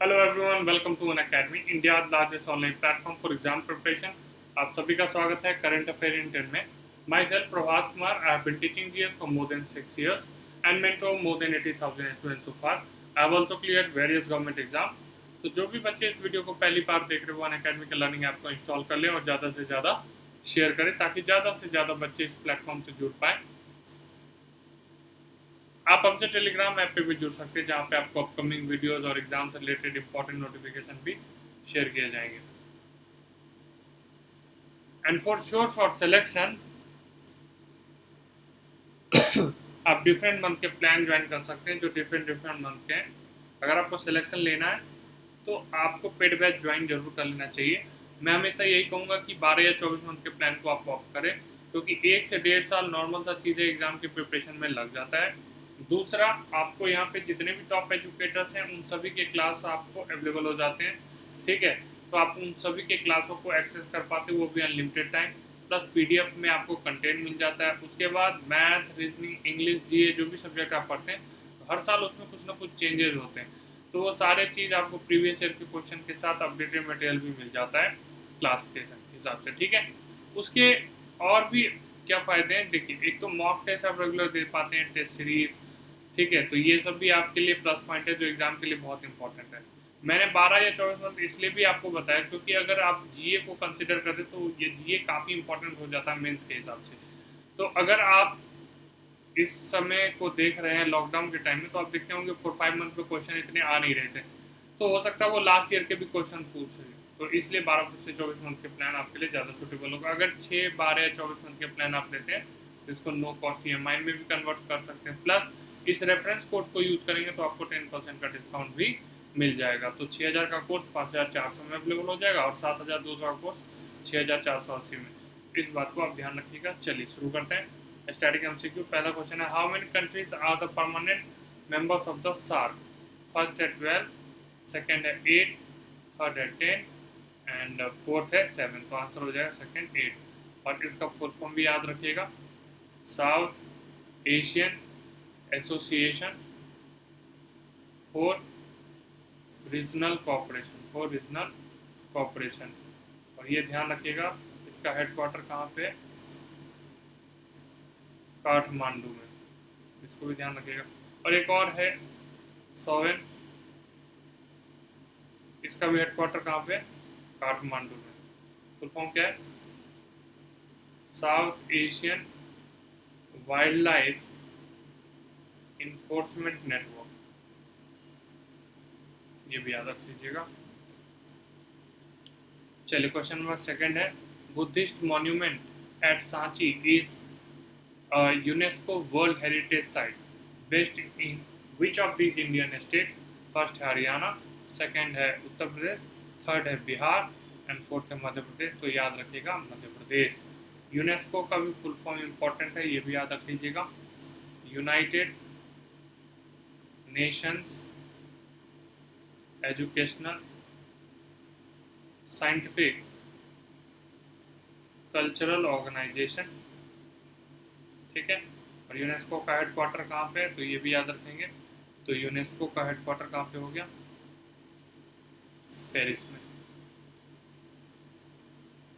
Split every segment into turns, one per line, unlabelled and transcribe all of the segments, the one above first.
Hello everyone, welcome to Unacademy, India largest online platform for exam preparation. आप सभी का स्वागत है करंट अफेयर इन 10 में। Myself Prabhas Kumar, I have been teaching GS for more than 6 years and mentor more than 80,000 students so far. I have also cleared various government exam. तो जो भी बच्चे इस वीडियो को पहली बार देख रहे हो, अन अकेडमी के लर्निंग ऐप को इंस्टॉल कर लें और ज़्यादा से ज़्यादा शेयर करें ताकि ज़्यादा से ज़्यादा बच्चे इस प्लेटफॉर्म से जुड़ पाएँ। आप हमसे टेलीग्राम ऐप पे भी जुड़ सकते हैं, जहाँ पे आपको अपकमिंग वीडियोस और एग्जाम से रिलेटेड इंपॉर्टेंट नोटिफिकेशन भी शेयर किए जाएंगे। And for sure short selection आप डिफरेंट मंथ के प्लान ज्वाइन कर सकते हैं, जो डिफरेंट डिफरेंट मंथ के हैं। अगर आपको सिलेक्शन लेना है तो आपको पेड बैच ज्वाइन जरूर कर लेना चाहिए। मैं हमेशा यही कहूँगा कि 12 या 24 मंथ के प्लान को आप ऑप्ट करें, क्योंकि 1 से 1.5 साल नॉर्मल सा चीज़ है, एग्जाम की प्रिपरेशन में लग जाता है। दूसरा, आपको यहाँ पे जितने भी टॉप एजुकेटर्स हैं उन सभी के क्लास आपको अवेलेबल हो जाते हैं। ठीक है, तो आप उन सभी के क्लासों को एक्सेस कर पाते हो, वो भी अनलिमिटेड टाइम। प्लस पीडीएफ में आपको कंटेंट मिल जाता है। उसके बाद मैथ, रीजनिंग, इंग्लिश, जीए जो भी सब्जेक्ट आप पढ़ते हैं, तो हर साल उसमें कुछ ना कुछ चेंजेस होते हैं। तो वो सारे चीज़ आपको प्रीवियस ईयर के क्वेश्चन के साथ अपडेटेड मटेरियल भी मिल जाता है क्लास के हिसाब से। ठीक है, उसके और भी क्या फ़ायदे हैं, देखिए, एक तो मॉक टेस्ट आप रेगुलर दे पाते हैं, टेस्ट सीरीज। ठीक है, तो ये सब भी आपके लिए प्लस पॉइंट है जो एग्जाम के लिए बहुत इंपॉर्टेंट है। मैंने 12 या 24 मंथ इसलिए भी आपको बताया क्योंकि अगर आप जीए को कंसिडर करते तो ये जीए काफ़ी इंपॉर्टेंट हो जाता है मेंस के हिसाब से। तो अगर आप इस समय को देख रहे हैं लॉकडाउन के टाइम में, तो आप देखते होंगे 4-5 मंथ में क्वेश्चन इतने आ नहीं रहे थे। तो हो सकता है वो लास्ट ईयर के भी क्वेश्चन पूछ रहे। तो इसलिए 12 से 24 मंथ के प्लान आपके लिए ज़्यादा सूटेबल होगा। अगर 6, 12 या 24 मंथ के प्लान आप लेते हैं तो इसको नो कॉस्ट ईएमआई में भी कन्वर्ट कर सकते हैं। प्लस इस रेफरेंस कोड को यूज करेंगे तो आपको 10% का डिस्काउंट भी मिल जाएगा। तो 6,000 का कोर्स 5,400 में अवेलेबल हो जाएगा और 7,200 का कोर्स 6,480 में। इस बात को आप ध्यान रखिएगा। चलिए शुरू करते हैं स्टैटिक एमसीक्यू। पहला क्वेश्चन है, how many countries are the permanent members of the SAARC? First है 12, सेकेंड है 8, थर्ड है 10 एंड फोर्थ है 7। तो आंसर हो जाएगा सेकेंड 8। और इसका फुल फॉर्म भी याद रखिएगा, South Asian Association for Regional Cooperation. और ये ध्यान रखिएगा, इसका हेडक्वार्टर कहाँ पे है? काठमांडू में। इसको भी ध्यान रखिएगा। और एक और है सोवेन, इसका भी हेडक्वार्टर कहाँ पे है? काठमांडू में। फुल फॉर्म क्या है? South Asian wildlife enforcement network. ये भी याद रख लीजिएगा। चलिए क्वेश्चन नंबर सेकंड है, Buddhist monument at Sanchi is UNESCO world heritage site based in which of these Indian state? First है हरियाणा, सेकंड है उत्तर प्रदेश, थर्ड है बिहार एंड फोर्थ है मध्य प्रदेश। तो याद रखिएगा मध्य प्रदेश। यूनेस्को का भी फुल फॉर्म इंपॉर्टेंट है, ये भी याद रख लीजिएगा, United Nations Educational Scientific Cultural Organisation. ठीक है, और यूनेस्को का हेडक्वार्टर कहाँ पे है? तो ये भी याद रखेंगे। तो यूनेस्को का हेडक्वार्टर कहाँ पे हो गया? पेरिस में।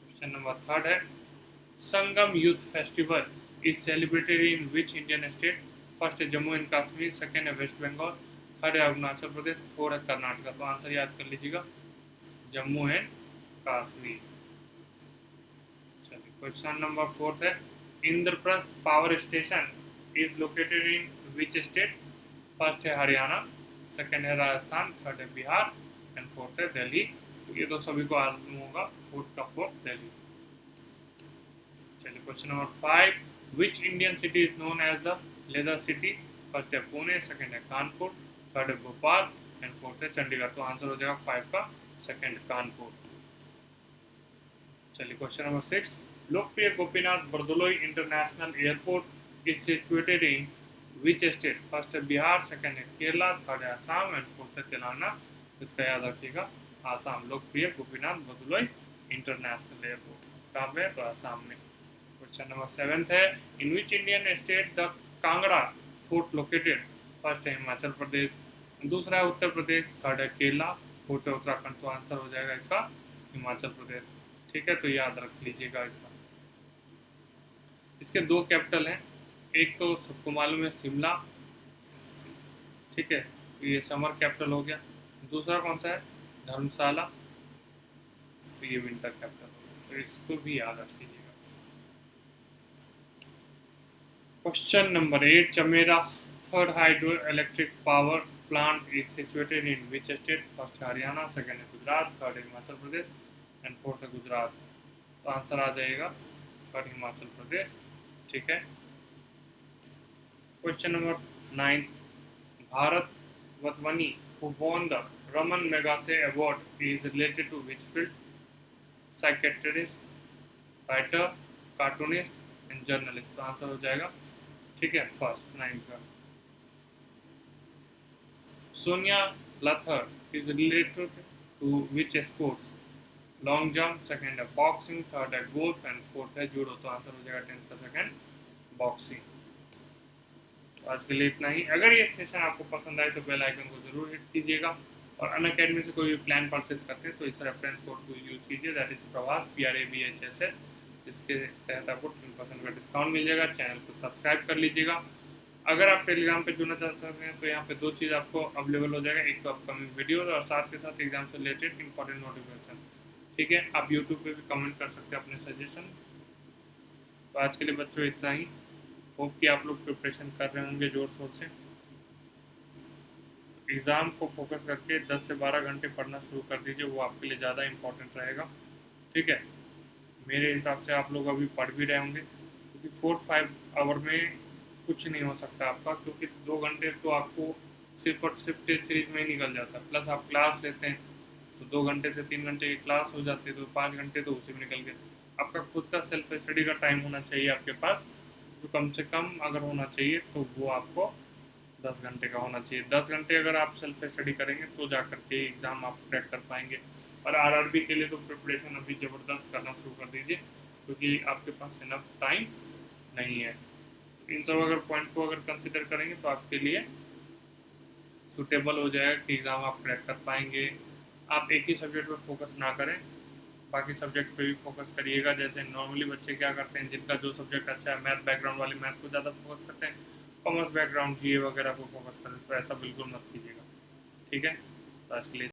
क्वेश्चन नंबर थर्ड है, Sangam youth festival is celebrated in which Indian state? First है जम्मू एंड कश्मीर, सेकेंड है वेस्ट बंगाल, थर्ड है अरुणाचल प्रदेश, फोर्थ है कर्नाटका। तो आंसर याद कर लीजिएगा, जम्मू एंड कश्मीर। चलिए क्वेश्चन नंबर फोर्थ है, Indraprastha power station is located in which state? First है हरियाणा, सेकेंड है राजस्थान, थर्ड है बिहार एंड फोर्थ है दिल्ली। तो ये तो सभी को मालूम होगा, फोर्थ का फोर्थ दिल्ली। चलिए question number 5, which Indian city is known as the leather city? First है पुणे, सेकेंड है कानपुर, थर्ड है भोपाल एंड फोर्थ है चंडीगढ़। तो आंसर हो जाएगा 5 का सेकेंड कानपुर। चलिए क्वेश्चन नंबर 6, लोकप्रिय Gopinath Bordoloi international airport is situated in which state? First है बिहार, सेकेंड है केरला, थर्ड है आसाम एंड फोर्थ है तेलंगाना। इसका याद रखिएगा, आसाम। लोकप्रिय गोपीनाथ बरदोलोई इंटरनेशनल एयरपोर्ट कहाँ पे है? तो आसाम में। क्वेश्चन नंबर 7 है, in which Indian state the Kangra fort located? First है हिमाचल प्रदेश, दूसरा है उत्तर प्रदेश, थर्ड है केरला 4th है उत्तराखंड, तो आंसर हो जाएगा इसका हिमाचल प्रदेश। ठीक है, तो याद रख लीजिएगा इसका। इसके 2 कैपिटल हैं, एक तो सबको मालूम है शिमला, ठीक है, तो ये समर कैपिटल हो गया। दूसरा कौन सा है, धर्मशाला, तो ये विंटर कैपिटल हो गया, तो इसको भी याद रख लीजिएगा। Question number 8, Chamera third hydro electric power plant is situated in which state? First Haryana, second है गुजरात, थर्ड है हिमाचल प्रदेश एंड फोर्थ है गुजरात। तो आंसर आ जाएगा थर्ड हिमाचल प्रदेश। ठीक है। क्वेश्चन नंबर 9, भारत वतवनी who won the Raman Magsaysay Award is related to which field? Psychiatrist, writer, cartoonist and journalist. तो answer हो जाएगा, ठीक है, फर्स्ट 9 का। Sonia Lather is related to which sports? Long jump, second है बॉक्सिंग, थर्ड है गोल्फ एंड फोर्थ है judo. तो आंसर हो जाएगा 10th का सेकंड बॉक्सिंग। तो आज के लिए इतना ही। अगर ये सेशन आपको पसंद आए तो बेल आइकन को जरूर हिट कीजिएगा, और अनअकैडमी से कोई भी प्लान परचेज करते हैं तो इस रेफरेंस कोड को यूज कीजिए, दैट इज प्रवास PRAVHSH। इसके तहत आपको 10% का डिस्काउंट मिल जाएगा। चैनल को सब्सक्राइब कर लीजिएगा। अगर आप टेलीग्राम पे जुड़ना चाहते हैं तो यहाँ पे 2 चीज़ आपको अवेलेबल हो जाएगा, एक तो अपकमिंग वीडियो और साथ के साथ एग्जाम से रिलेटेड इंपॉर्टेंट नोटिफिकेशन। ठीक है, आप यूट्यूब पे भी कमेंट कर सकते हैं अपने सजेशन। तो आज के लिए बच्चों इतना ही। होप कि आप लोग प्रिपरेशन कर रहे होंगे जोर शोर से। एग्ज़ाम को फोकस करके 10 से 12 घंटे पढ़ना शुरू कर दीजिए, वो आपके लिए ज़्यादा इंपॉर्टेंट रहेगा। ठीक है, मेरे हिसाब से आप लोग अभी पढ़ भी रहे होंगे, क्योंकि 4-5 आवर में कुछ नहीं हो सकता आपका, क्योंकि 2 घंटे तो आपको सिर्फ और सिर्फ टेस्ट सीरीज में ही निकल जाता है, प्लस आप क्लास लेते हैं तो 2 घंटे से 3 घंटे की क्लास हो जाती है, तो 5 घंटे तो उसी में निकल गए। आपका खुद का सेल्फ स्टडी का टाइम होना चाहिए आपके पास, जो कम से कम अगर होना चाहिए तो वो आपको 10 घंटे का होना चाहिए। 10 घंटे अगर आप सेल्फ स्टडी करेंगे तो जा करके एग्ज़ाम आप क्रैक कर पाएंगे। और RRB के लिए तो प्रिपरेशन अभी ज़बरदस्त करना शुरू कर दीजिए, क्योंकि आपके पास इनफ टाइम नहीं है। इन सब अगर पॉइंट को अगर कंसिडर करेंगे तो आपके लिए सूटेबल हो जाएगा कि एग्ज़ाम आप क्रैक कर पाएंगे। आप एक ही सब्जेक्ट पर फोकस ना करें, बाकी सब्जेक्ट पे भी फोकस करिएगा। जैसे नॉर्मली बच्चे क्या करते हैं, जिनका जो सब्जेक्ट अच्छा है, मैथ बैकग्राउंड वाले मैथ को ज़्यादा फोकस करते हैं, कॉमर्स बैकग्राउंड GA वगैरह को फोकस करें, तो ऐसा बिल्कुल मत कीजिएगा। ठीक है, तो आज के लिए